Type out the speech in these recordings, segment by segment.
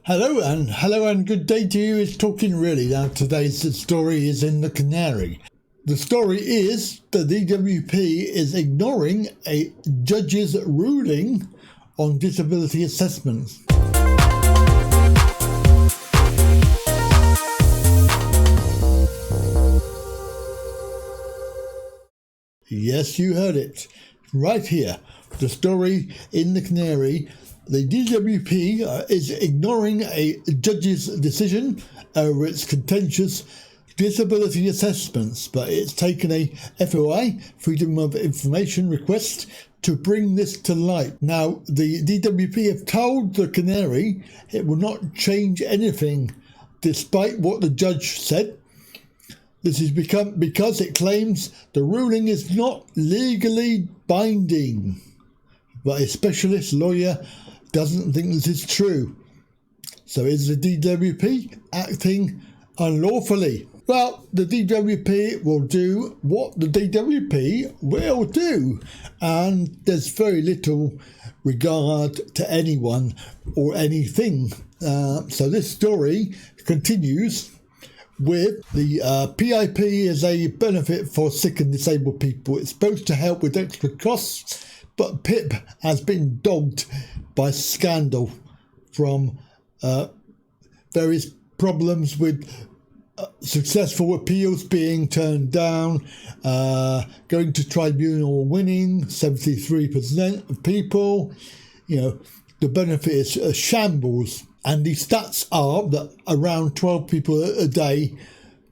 Hello and good day to you. It's Talkin really. Now today's story is in the Canary. The story is the DWP is ignoring a judge's ruling on disability assessments. Yes, you heard it. Right here. The story in the Canary. The DWP is ignoring a judge's decision over its contentious disability assessments, but it's taken a FOI, Freedom of Information request, to bring this to light. Now, the DWP have told the Canary it will not change anything despite what the judge said. This is because it claims the ruling is not legally binding, but a specialist lawyer doesn't think this is true. So is the DWP acting unlawfully? Well, the DWP will do what the DWP will do, and there's very little regard to anyone or anything. So this story continues with the PIP is a benefit for sick and disabled people. It's supposed to help with extra costs, but PIP has been dogged by scandal from various problems with successful appeals being turned down, going to tribunal winning, 73% of people. You know, the benefit is a shambles. And the stats are that around 12 people a day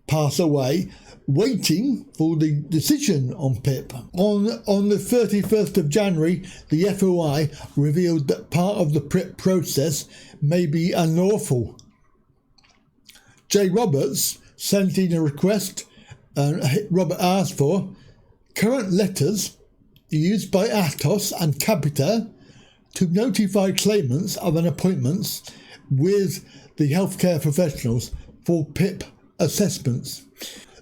pass away waiting for the decision on PIP. On the 31st of January, the FOI revealed that part of the PIP process may be unlawful. J. Roberts sent in a request, Robert asked for current letters used by Atos and Capita to notify claimants of an appointments with the healthcare professionals for PIP assessments.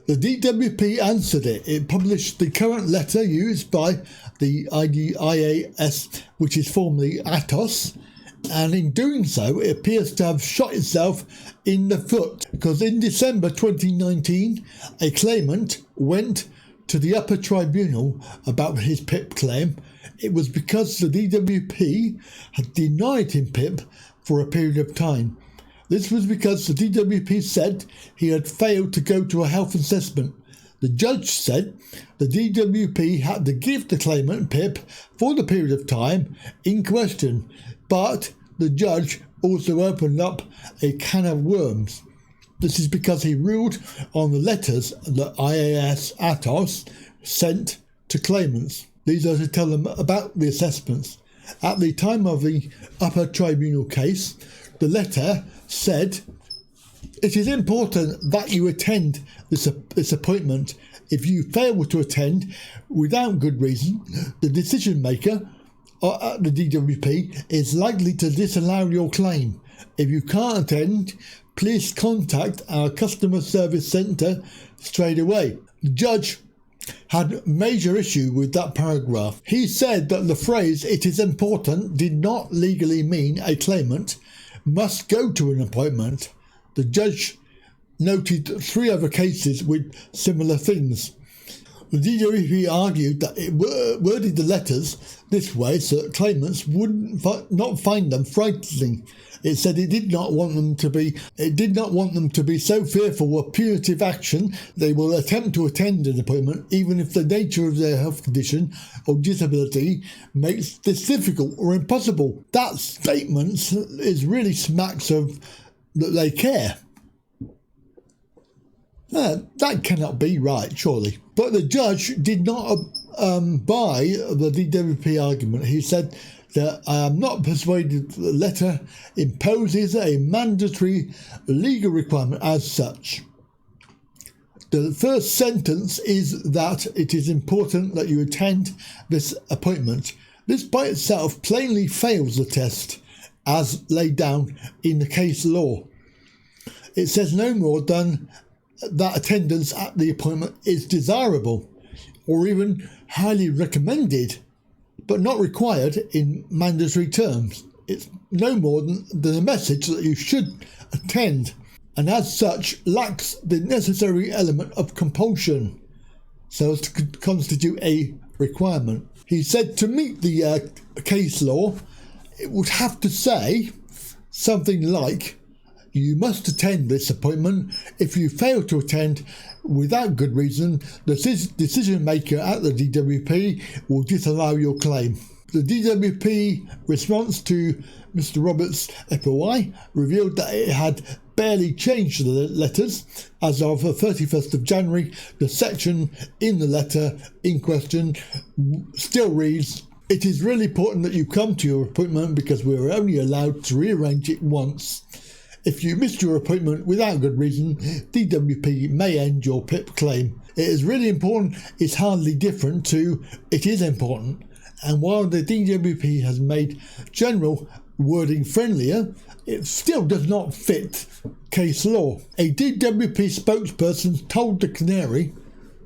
The DWP answered it. It published the current letter used by the IAS, which is formerly Atos, and in doing so, it appears to have shot itself in the foot, because in December 2019, a claimant went to the upper tribunal about his PIP claim. It was because the DWP had denied him PIP for a period of time. This was because the DWP said he had failed to go to a health assessment. The judge said the DWP had to give the claimant PIP for the period of time in question, but the judge also opened up a can of worms. This is because he ruled on the letters that IAS Atos sent to claimants. These are to tell them about the assessments. At the time of the upper tribunal case, the letter said, "It is important that you attend this appointment. If you fail to attend without good reason, the decision maker at the DWP is likely to disallow your claim. If you can't attend, please contact our customer service centre straight away." The judge had major issue with that paragraph. He said that the phrase "it is important" did not legally mean a claimant must go to an appointment. The judge noted 3 other cases with similar things. The DWP argued that it worded the letters this way so that claimants would not find them frightening. It said it did not want them to be so fearful of punitive action they will attempt to attend an appointment even if the nature of their health condition or disability makes this difficult or impossible. That statement is really smacks of that they care. That cannot be right, surely. But the judge did not buy the DWP argument. He said that "I am not persuaded that the letter imposes a mandatory legal requirement as such." The first sentence is that it is important that you attend this appointment. This by itself plainly fails the test as laid down in the case law. It says no more than that attendance at the appointment is desirable or even highly recommended, but not required in mandatory terms. It's no more than a message that you should attend, and as such lacks the necessary element of compulsion so as to constitute a requirement. He said to meet the case law, it would have to say something like, you must attend this appointment. If you fail to attend without good reason, the decision maker at the DWP will disallow your claim. The DWP response to Mr. Roberts' FOI revealed that it had barely changed the letters. As of the 31st of January, the section in the letter in question still reads, "It is really important that you come to your appointment because we are only allowed to rearrange it once. If you missed your appointment without good reason, DWP may end your PIP claim." It is really important is hardly different to it is important. And while the DWP has made general wording friendlier, it still does not fit case law. A DWP spokesperson told the Canary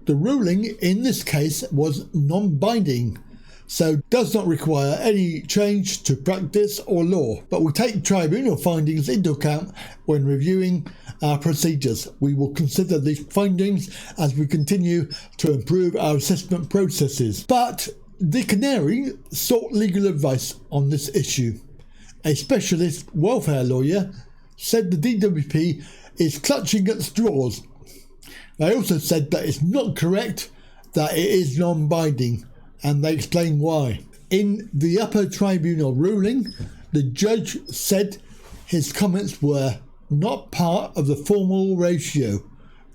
the ruling in this case was non-binding, so does not require any change to practice or law, but we take tribunal findings into account when reviewing our procedures. We will consider these findings as we continue to improve our assessment processes. But the Canary sought legal advice on this issue. A specialist welfare lawyer said the DWP is clutching at straws. They also said that it's not correct that it is non-binding, and they explain why. In the upper tribunal ruling, the judge said his comments were not part of the formal ratio.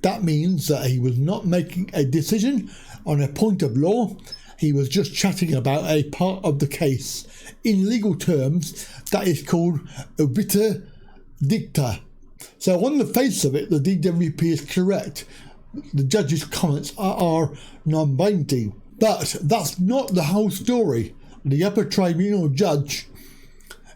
That means that he was not making a decision on a point of law. He was just chatting about a part of the case. In legal terms, that is called obiter dicta. So on the face of it, the DWP is correct. The judge's comments are non-binding. But that's not the whole story. The upper tribunal judge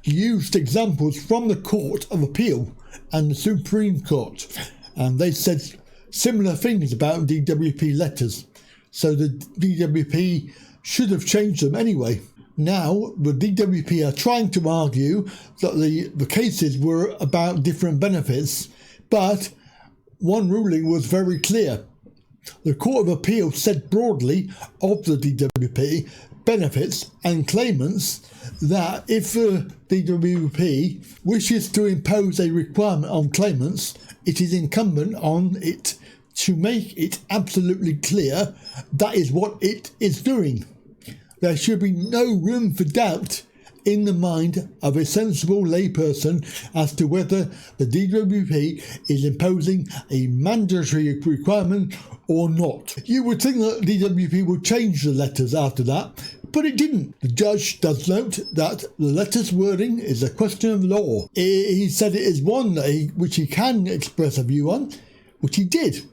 used examples from the Court of Appeal and the Supreme Court, and they said similar things about DWP letters. So the DWP should have changed them anyway. Now the DWP are trying to argue that the cases were about different benefits, but one ruling was very clear. The Court of Appeal said broadly of the DWP benefits and claimants that if the DWP wishes to impose a requirement on claimants, it is incumbent on it to make it absolutely clear that is what it is doing. There should be no room for doubt in the mind of a sensible layperson as to whether the DWP is imposing a mandatory requirement or not. You would think that DWP would change the letters after that, but it didn't. The judge does note that the letter's wording is a question of law. He said it is one which he can express a view on, which he did.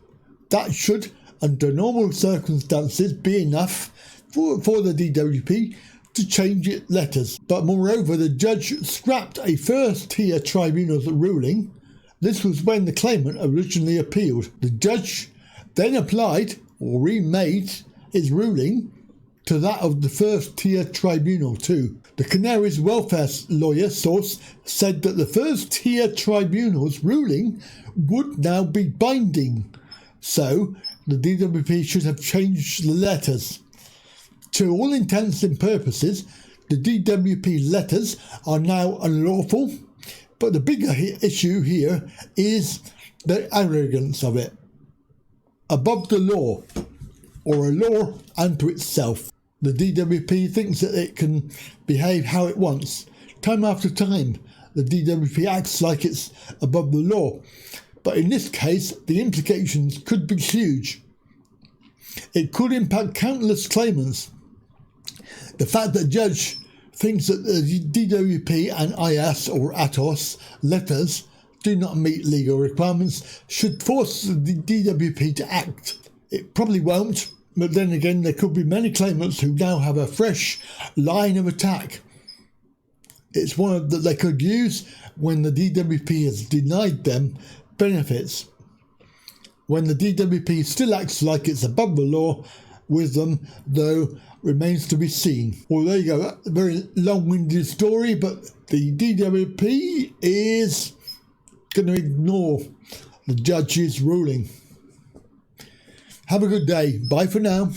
That should, under normal circumstances, be enough for the DWP to change its letters. But moreover, the judge scrapped a first-tier tribunal's ruling. This was when the claimant originally appealed. The judge then applied or remade his ruling to that of the first-tier tribunal too. The Canary's welfare lawyer source said that the first-tier tribunal's ruling would now be binding, so the DWP should have changed the letters. To all intents and purposes, the DWP letters are now unlawful, but the bigger issue here is the arrogance of it. Above the law, or a law unto itself. The DWP thinks that it can behave how it wants. Time after time, the DWP acts like it's above the law. But in this case, the implications could be huge. It could impact countless claimants. The fact that the judge thinks that the DWP and IAS or ATOS letters do not meet legal requirements should force the DWP to act. It probably won't, but then again there could be many claimants who now have a fresh line of attack. It's one that they could use when the DWP has denied them benefits. When the DWP still acts like it's above the law, with them, though remains to be seen. Well, there you go. A very long-winded story, but the DWP is going to ignore the judge's ruling. Have a good day. Bye for now.